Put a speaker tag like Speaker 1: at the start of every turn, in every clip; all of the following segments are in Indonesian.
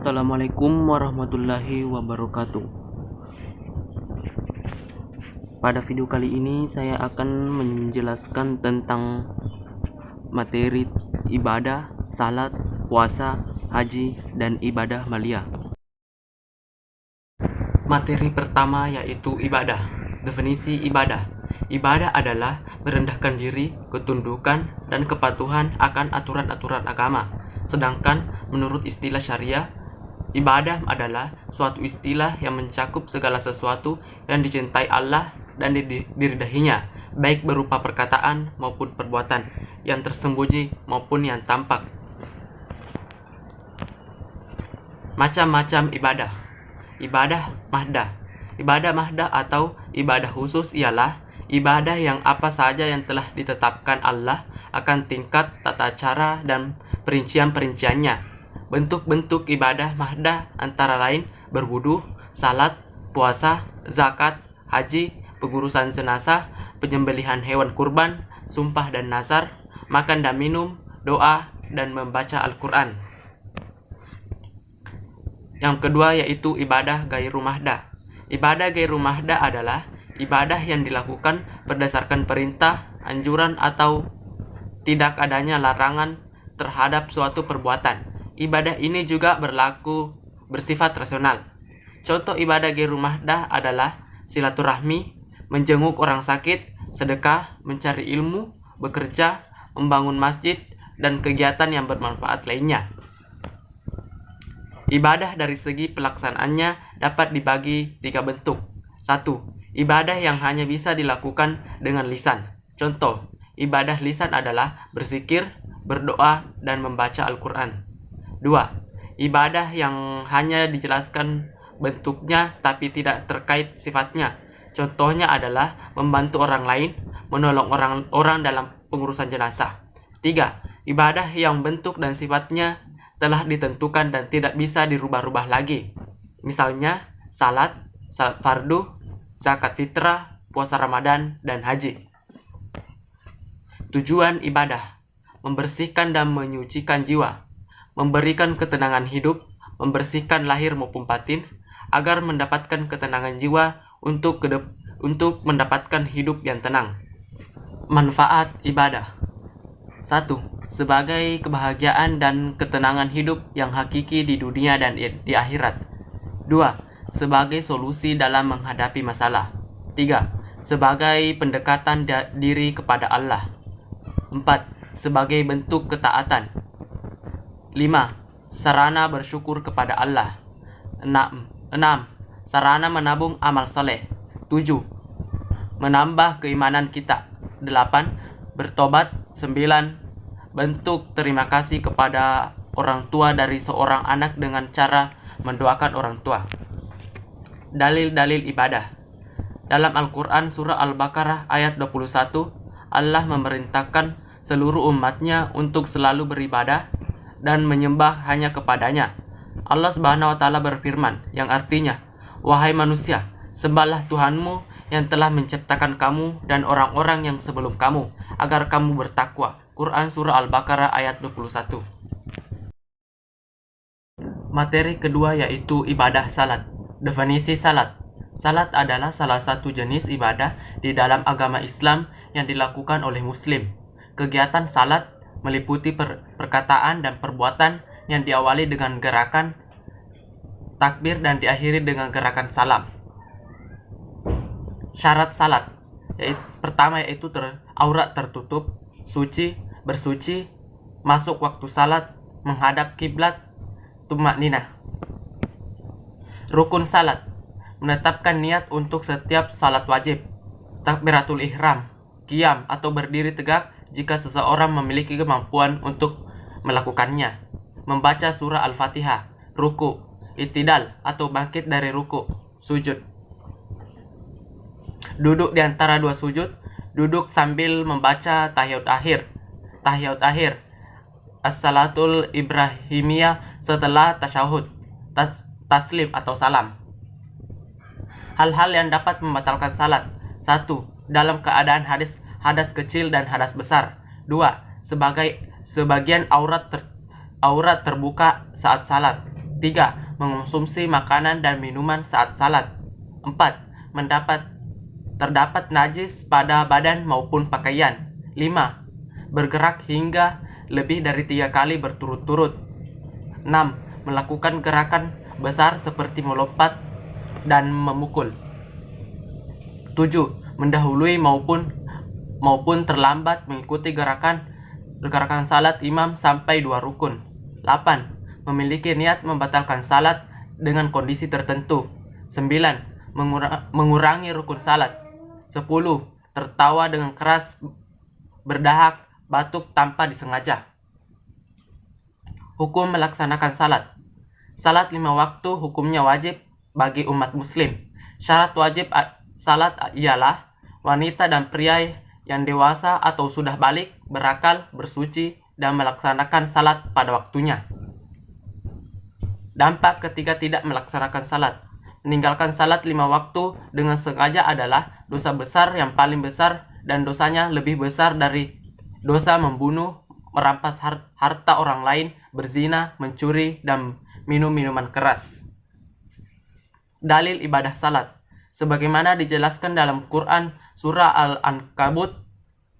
Speaker 1: Assalamualaikum warahmatullahi wabarakatuh. Pada video kali ini saya akan menjelaskan tentang materi ibadah, salat, puasa, haji, dan ibadah maliyah. Materi pertama yaitu ibadah. Definisi ibadah. Ibadah adalah merendahkan diri, ketundukan, dan kepatuhan akan aturan-aturan agama. Sedangkan menurut istilah syariah, ibadah adalah suatu istilah yang mencakup segala sesuatu yang dicintai Allah dan diridainya, baik berupa perkataan maupun perbuatan, yang tersembunyi maupun yang tampak. Macam-macam ibadah. Ibadah mahdah. Ibadah mahdah atau ibadah khusus ialah ibadah yang apa saja yang telah ditetapkan Allah akan tingkat, tata cara, dan perincian-perinciannya. Bentuk-bentuk ibadah mahdah antara lain berwudu, salat, puasa, zakat, haji, pengurusan jenazah, penyembelihan hewan kurban, sumpah dan nazar, makan dan minum, doa, dan membaca Al-Quran. Yang kedua yaitu ibadah ghairu mahdah. Ibadah ghairu mahdah adalah ibadah yang dilakukan berdasarkan perintah, anjuran, atau tidak adanya larangan terhadap suatu perbuatan. Ibadah ini juga bersifat rasional. Contoh ibadah ghairu mahdah adalah silaturahmi, menjenguk orang sakit, sedekah, mencari ilmu, bekerja, membangun masjid, dan kegiatan yang bermanfaat lainnya. Ibadah dari segi pelaksanaannya dapat dibagi 3 bentuk. 1. Ibadah yang hanya bisa dilakukan dengan lisan. Contoh, ibadah lisan adalah berzikir, berdoa, dan membaca Al-Quran. 2. Ibadah yang hanya dijelaskan bentuknya tapi tidak terkait sifatnya. Contohnya adalah membantu orang lain, menolong orang dalam pengurusan jenazah. 3. Ibadah yang bentuk dan sifatnya telah ditentukan dan tidak bisa dirubah-rubah lagi. Misalnya, salat fardu, zakat fitrah, puasa Ramadan, dan haji. Tujuan ibadah: membersihkan dan menyucikan jiwa, memberikan ketenangan hidup, membersihkan lahir maupun batin, agar mendapatkan ketenangan jiwa untuk mendapatkan hidup yang tenang. Manfaat ibadah: 1. Sebagai kebahagiaan dan ketenangan hidup yang hakiki di dunia dan di akhirat. 2. Sebagai solusi dalam menghadapi masalah. 3. Sebagai pendekatan diri kepada Allah. 4. Sebagai bentuk ketaatan. 5. Sarana bersyukur kepada Allah. 6. Sarana menabung amal soleh. 7. Menambah keimanan kita. 8. Bertobat. 9. Bentuk terima kasih kepada orang tua dari seorang anak dengan cara mendoakan orang tua. Dalil-dalil ibadah. Dalam Al-Quran surah Al-Baqarah ayat 21, Allah memerintahkan seluruh umatnya untuk selalu beribadah dan menyembah hanya kepadanya. Allah Subhanahu wa Ta'ala berfirman, yang artinya, "Wahai manusia, sembahlah Tuhanmu yang telah menciptakan kamu dan orang-orang yang sebelum kamu, agar kamu bertakwa." Quran surah Al-Baqarah ayat 21. Materi kedua yaitu ibadah salat. Definisi salat. Salat adalah salah satu jenis ibadah di dalam agama Islam yang dilakukan oleh Muslim. Kegiatan salat meliputi perkataan dan perbuatan yang diawali dengan gerakan takbir dan diakhiri dengan gerakan salam. Syarat salat. Pertama yaitu aurat tertutup, bersuci, masuk waktu salat, menghadap kiblat, tumakninah. Rukun salat. Menetapkan niat untuk setiap salat wajib. Takbiratul ihram, qiyam atau berdiri tegak jika seseorang memiliki kemampuan untuk melakukannya. Membaca surah Al-Fatihah. Ruku, i'tidal atau bangkit dari ruku. Sujud. Duduk di antara dua sujud. Duduk sambil membaca tahiyat akhir. As-salatul ibrahimiyah setelah tasyahud, taslim atau salam. Hal-hal yang dapat membatalkan salat. 1. Dalam keadaan hadas kecil dan hadas besar. 2. Sebagian aurat terbuka saat salat. 3. Mengonsumsi makanan dan minuman saat salat. 4. Terdapat najis pada badan maupun pakaian. 5. Bergerak hingga lebih dari 3 kali berturut-turut. 6. Melakukan gerakan besar seperti melompat dan memukul. 7. Mendahului maupun terlambat mengikuti gerakan salat imam sampai 2 rukun. 8. Memiliki niat membatalkan salat dengan kondisi tertentu. 9. Mengurangi rukun salat. 10. Tertawa dengan keras, berdahak, batuk tanpa disengaja. Hukum melaksanakan salat. Salat 5 waktu hukumnya wajib bagi umat muslim. Syarat wajib salat ialah wanita dan pria yang dewasa atau sudah balik, berakal, bersuci, dan melaksanakan salat pada waktunya. Dampak ketika tidak melaksanakan salat. Meninggalkan salat 5 waktu dengan sengaja adalah dosa besar yang paling besar dan dosanya lebih besar dari dosa membunuh, merampas harta orang lain, berzina, mencuri, dan minum minuman keras. Dalil ibadah salat. Sebagaimana dijelaskan dalam Quran surah Al-Ankabut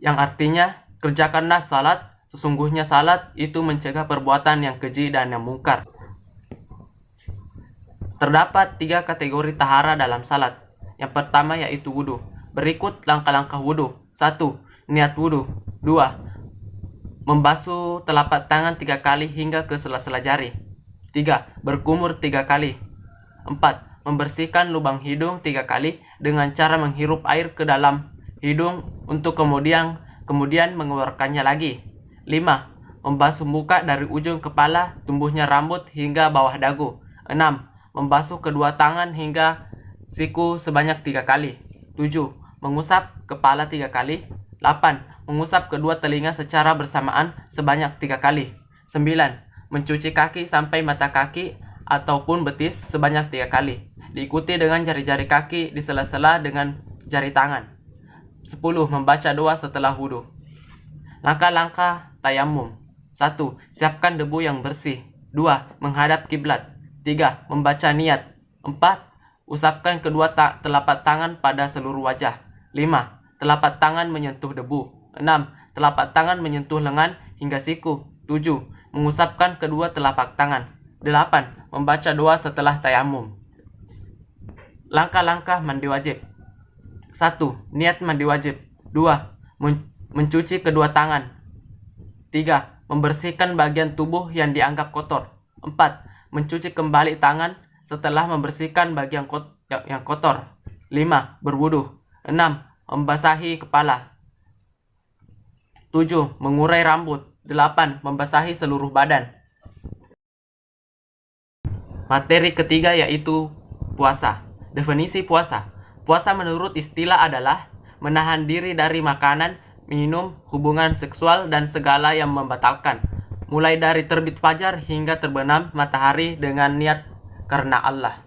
Speaker 1: yang artinya, kerjakanlah salat, sesungguhnya salat itu mencegah perbuatan yang keji dan yang mungkar. Terdapat 3 kategori tahara dalam salat. Yang pertama yaitu wudu. Berikut langkah-langkah wudu. 1. Niat wudu. 2. Membasuh telapak tangan 3 kali hingga ke sela-sela jari. 3. Berkumur 3 kali. 4. Membersihkan lubang hidung 3 kali dengan cara menghirup air ke dalam hidung untuk kemudian mengeluarkannya lagi. 5. Membasuh muka dari ujung kepala, tumbuhnya rambut hingga bawah dagu. 6. Membasuh kedua tangan hingga siku sebanyak 3 kali. 7. Mengusap kepala 3 kali. 8. Mengusap kedua telinga secara bersamaan sebanyak 3 kali. 9. Mencuci kaki sampai mata kaki ataupun betis sebanyak 3 kali. Diikuti dengan jari-jari kaki di sela-sela dengan jari tangan. 10. Membaca doa setelah wudhu. Langkah-langkah tayamum. 1. Siapkan debu yang bersih. 2. Menghadap kiblat. 3. Membaca niat. 4. Usapkan kedua telapak tangan pada seluruh wajah. 5. Telapak tangan menyentuh debu. 6. Telapak tangan menyentuh lengan hingga siku. 7. Mengusapkan kedua telapak tangan. 8. Membaca doa setelah tayamum. Langkah-langkah mandi wajib. 1. Niat mandi wajib. 2. Mencuci kedua tangan. 3. Membersihkan bagian tubuh yang dianggap kotor. 4. Mencuci kembali tangan setelah membersihkan bagian yang kotor. 5. Berwudu. 6. Membasahi kepala. 7. Mengurai rambut. 8. Membasahi seluruh badan. Materi ketiga yaitu puasa. Definisi puasa. Puasa menurut istilah adalah menahan diri dari makanan, minum, hubungan seksual, dan segala yang membatalkan, mulai dari terbit fajar hingga terbenam matahari dengan niat karena Allah.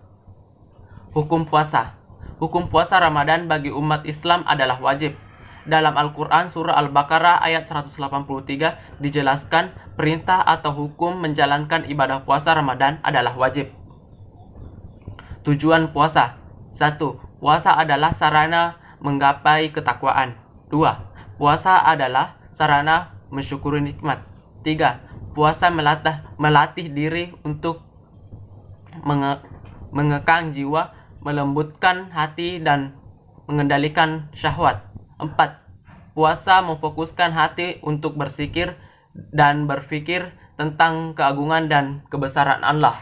Speaker 1: Hukum puasa. Hukum puasa Ramadan bagi umat Islam adalah wajib. Dalam Al-Quran surah Al-Baqarah ayat 183 dijelaskan perintah atau hukum menjalankan ibadah puasa Ramadan adalah wajib. Tujuan puasa. 1. Puasa adalah sarana menggapai ketakwaan. 2. Puasa adalah sarana mensyukuri nikmat. 3. Puasa melatih diri untuk mengekang jiwa, melembutkan hati, dan mengendalikan syahwat. 4. Puasa memfokuskan hati untuk bersikir dan berpikir tentang keagungan dan kebesaran Allah.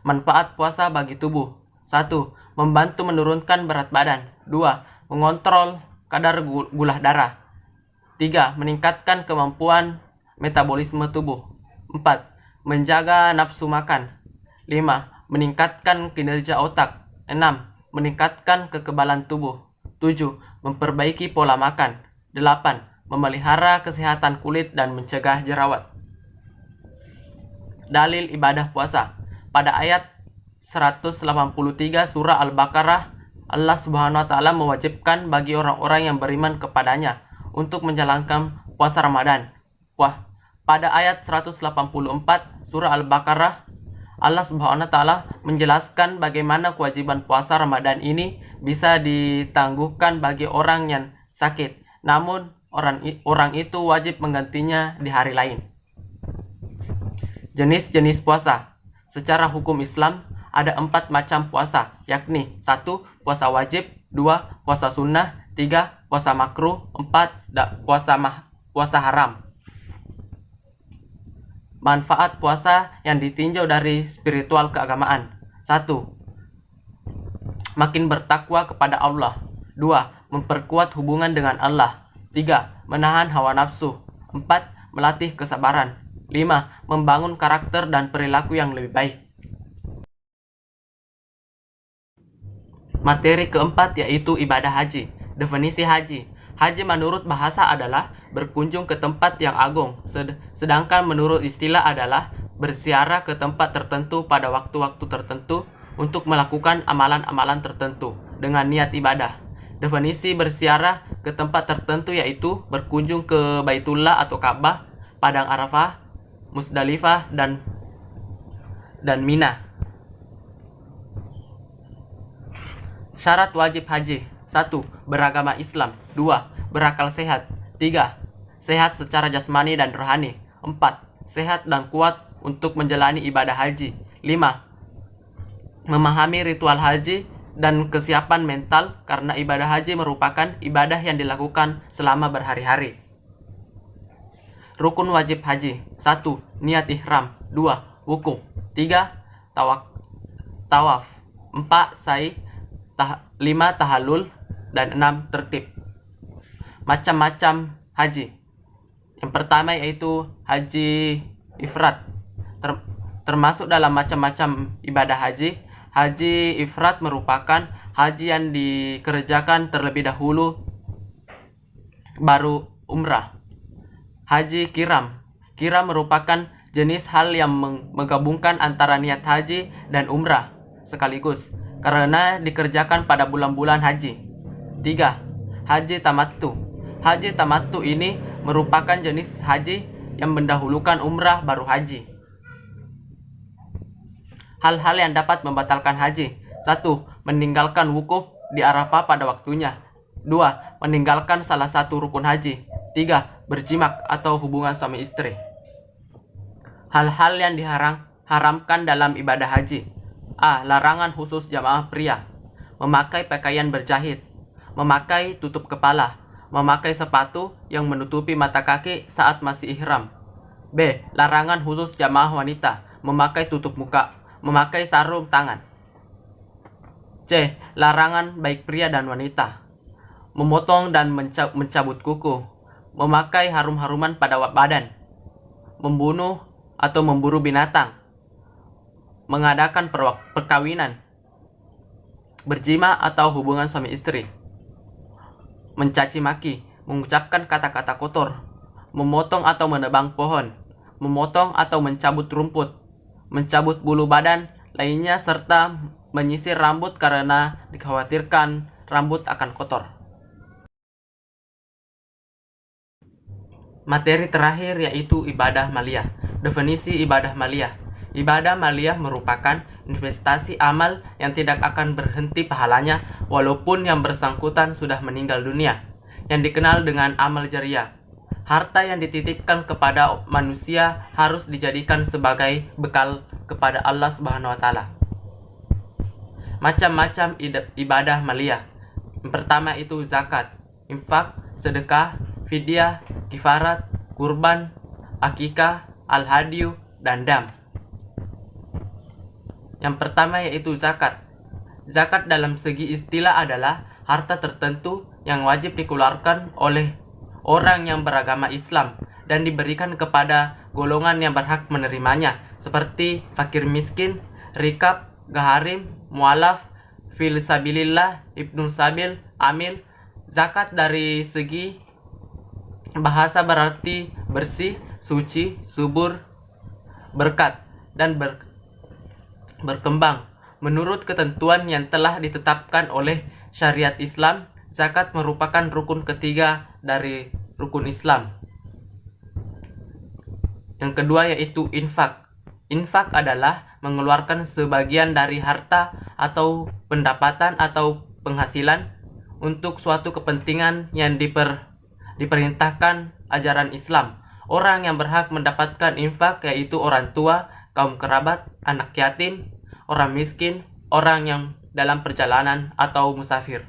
Speaker 1: Manfaat puasa bagi tubuh. 1. Membantu menurunkan berat badan. 2. Mengontrol kadar gula darah. 3. Meningkatkan kemampuan metabolisme tubuh. 4. Menjaga nafsu makan. 5. Meningkatkan kinerja otak. 6. Meningkatkan kekebalan tubuh. 7. Memperbaiki pola makan. 8. Memelihara kesehatan kulit dan mencegah jerawat. Dalil ibadah puasa. Pada ayat 183 surah Al-Baqarah, Allah Subhanahu wa taala mewajibkan bagi orang-orang yang beriman kepadanya untuk menjalankan puasa Ramadan. Pada ayat 184 surah Al-Baqarah, Allah Subhanahu wa taala menjelaskan bagaimana kewajiban puasa Ramadan ini bisa ditangguhkan bagi orang yang sakit. Namun orang itu wajib menggantinya di hari lain. Jenis-jenis puasa. Secara hukum Islam ada 4 macam puasa, yakni 1. Puasa wajib, 2. Puasa sunnah, 3. Puasa makruh, 4. Puasa haram. Manfaat puasa yang ditinjau dari spiritual keagamaan. 1. Makin bertakwa kepada Allah. 2. Memperkuat hubungan dengan Allah. 3. Menahan hawa nafsu. 4. Melatih kesabaran. 5. Membangun karakter dan perilaku yang lebih baik. Materi keempat yaitu ibadah haji. Definisi haji. Haji menurut bahasa adalah berkunjung ke tempat yang agung, sedangkan menurut istilah adalah berziarah ke tempat tertentu pada waktu-waktu tertentu untuk melakukan amalan-amalan tertentu dengan niat ibadah. Definisi berziarah ke tempat tertentu yaitu berkunjung ke Baitullah atau Ka'bah, Padang Arafah, Musdalifah, dan Mina. Syarat wajib haji. 1. Beragama Islam. 2. Berakal sehat. 3. Sehat secara jasmani dan rohani. 4. Sehat dan kuat untuk menjalani ibadah haji. 5. Memahami ritual haji dan kesiapan mental karena ibadah haji merupakan ibadah yang dilakukan selama berhari-hari. Rukun wajib haji. 1. Niat ihram. 2. Wukuf. 3. Tawaf. 4. Sa'i. 5. Tahallul. Dan 6. Tertib. Macam-macam haji. Yang pertama yaitu haji ifrat. Termasuk dalam macam-macam ibadah haji. Haji ifrat merupakan haji yang dikerjakan terlebih dahulu baru umrah. Haji kiram. Kiram merupakan jenis hal yang menggabungkan antara niat haji dan umrah sekaligus karena dikerjakan pada bulan-bulan haji. 3. Haji tamattu. Haji tamattu ini merupakan jenis haji yang mendahulukan umrah baru haji. Hal-hal yang dapat membatalkan haji. 1. Meninggalkan wukuf di Arafah pada waktunya. 2. Meninggalkan salah satu rukun haji. 3. Berjimak atau hubungan suami istri. Hal-hal yang diharamkan dalam ibadah haji. A. Larangan khusus jamaah pria. Memakai pakaian berjahit. Memakai tutup kepala. Memakai sepatu yang menutupi mata kaki saat masih ihram. B. Larangan khusus jamaah wanita. Memakai tutup muka. Memakai sarung tangan. C. Larangan baik pria dan wanita. Memotong dan mencabut kuku. Memakai harum-haruman pada badan. Membunuh atau memburu binatang. Mengadakan perkawinan. Berjima atau hubungan suami istri. Mencaci maki, mengucapkan kata-kata kotor, memotong atau menebang pohon, memotong atau mencabut rumput, mencabut bulu badan lainnya, serta menyisir rambut karena dikhawatirkan rambut akan kotor. Materi terakhir yaitu ibadah maliyah. Definisi ibadah maliyah. Ibadah maliyah merupakan investasi amal yang tidak akan berhenti pahalanya walaupun yang bersangkutan sudah meninggal dunia, yang dikenal dengan amal jariyah. Harta yang dititipkan kepada manusia harus dijadikan sebagai bekal kepada Allah Subhanahu wa taala. Macam-macam ibadah maliyah. Yang pertama itu zakat, infak, sedekah, fidyah, kifarat, kurban, akikah, al-hadyu, dan dam. Yang pertama yaitu zakat. Zakat dalam segi istilah adalah harta tertentu yang wajib dikeluarkan oleh orang yang beragama Islam dan diberikan kepada golongan yang berhak menerimanya, seperti fakir miskin, rikab, gaharim, mualaf, fil sabilillah, ibnu sabil, amil. Zakat dari segi bahasa berarti bersih, suci, subur, berkat, dan berkembang. Menurut ketentuan yang telah ditetapkan oleh syariat Islam, zakat merupakan rukun ketiga dari rukun Islam. Yang kedua yaitu infak. Infak adalah mengeluarkan sebagian dari harta atau pendapatan atau penghasilan untuk suatu kepentingan yang diperintahkan ajaran Islam. Orang yang berhak mendapatkan infak yaitu orang tua, kaum kerabat, anak yatim, orang miskin, orang yang dalam perjalanan atau musafir.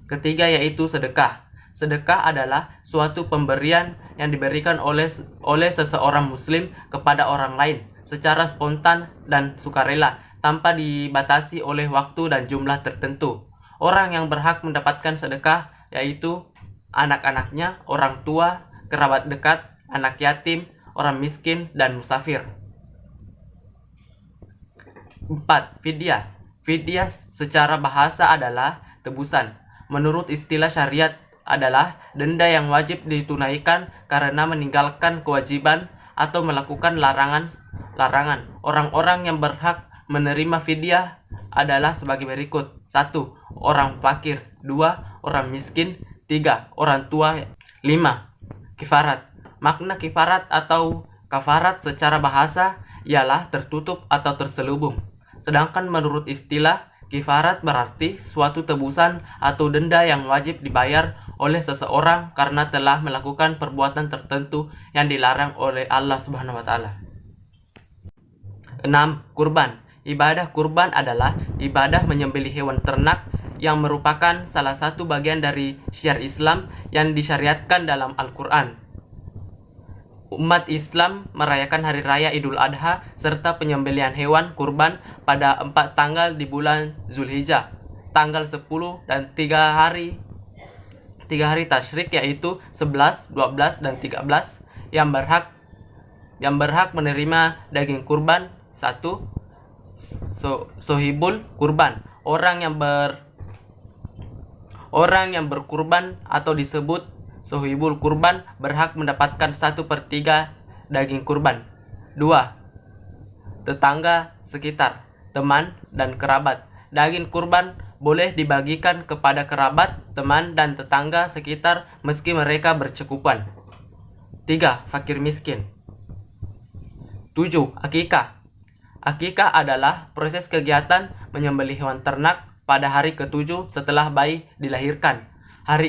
Speaker 1: Ketiga yaitu sedekah. Sedekah adalah suatu pemberian yang diberikan oleh seseorang muslim kepada orang lain secara spontan dan sukarela tanpa dibatasi oleh waktu dan jumlah tertentu. Orang yang berhak mendapatkan sedekah yaitu anak-anaknya, orang tua, kerabat dekat, anak yatim, orang miskin, dan musafir. 4. Fidyah. Fidyah secara bahasa adalah tebusan. Menurut istilah syariat adalah denda yang wajib ditunaikan karena meninggalkan kewajiban atau melakukan larangan. Orang-orang yang berhak menerima fidyah adalah sebagai berikut. 1. Orang fakir. 2. Orang miskin. 3. Orang tua. 5. Kifarat. Makna kifarat atau kafarat secara bahasa ialah tertutup atau terselubung. Sedangkan menurut istilah, kifarat berarti suatu tebusan atau denda yang wajib dibayar oleh seseorang karena telah melakukan perbuatan tertentu yang dilarang oleh Allah Subhanahu wa taala. 6. Kurban. Ibadah kurban adalah ibadah menyembelih hewan ternak yang merupakan salah satu bagian dari syiar Islam yang disyariatkan dalam Al-Quran. Umat Islam merayakan Hari Raya Idul Adha serta penyembelihan hewan kurban pada 4 tanggal di bulan Zulhijjah, tanggal 10 dan 3 hari tasyrik yaitu 11, 12, dan 13 yang berhak menerima daging kurban. 1. Sohibul kurban. Orang yang berkurban atau disebut sohibul kurban berhak mendapatkan 1/3 daging kurban. 2. Tetangga sekitar, teman, dan kerabat. Daging kurban boleh dibagikan kepada kerabat, teman, dan tetangga sekitar meski mereka berkecukupan. 3. Fakir miskin. 7. Akikah. Akikah adalah proses kegiatan menyembelih hewan ternak pada hari ke-7 setelah bayi dilahirkan. Hal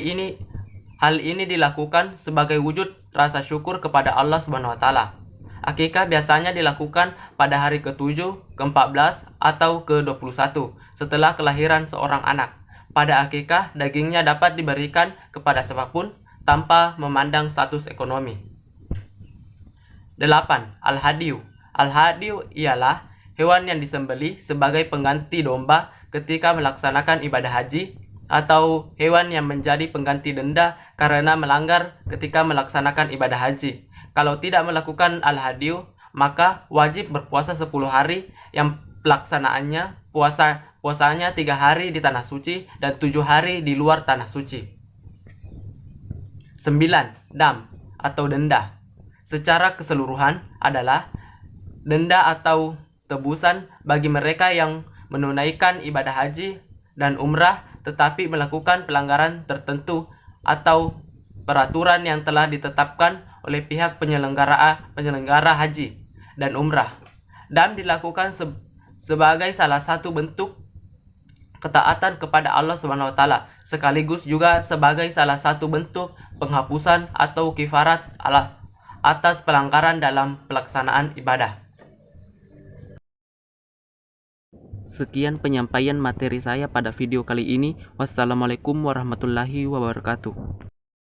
Speaker 1: ini dilakukan sebagai wujud rasa syukur kepada Allah Subhanahu wa taala. Akikah biasanya dilakukan pada hari ke-7, ke-14, atau ke-21 setelah kelahiran seorang anak. Pada akikah, dagingnya dapat diberikan kepada siapapun tanpa memandang status ekonomi. 8. Al-Hadiyu. Al-Hadiyu ialah hewan yang disembelih sebagai pengganti domba ketika melaksanakan ibadah haji, atau hewan yang menjadi pengganti denda karena melanggar ketika melaksanakan ibadah haji. Kalau tidak melakukan al-hadiyu, maka wajib berpuasa 10 hari yang pelaksanaannya puasanya 3 hari di tanah suci dan 7 hari di luar tanah suci. 9. Dam atau denda. Secara keseluruhan adalah denda atau tebusan bagi mereka yang menunaikan ibadah haji dan umrah tetapi melakukan pelanggaran tertentu atau peraturan yang telah ditetapkan oleh pihak penyelenggara haji dan umrah. Dam dilakukan sebagai salah satu bentuk ketaatan kepada Allah Subhanahu wa taala, sekaligus juga sebagai salah satu bentuk penghapusan atau kifarat atas pelanggaran dalam pelaksanaan ibadah. Sekian penyampaian materi saya pada video kali ini. Wassalamualaikum warahmatullahi wabarakatuh.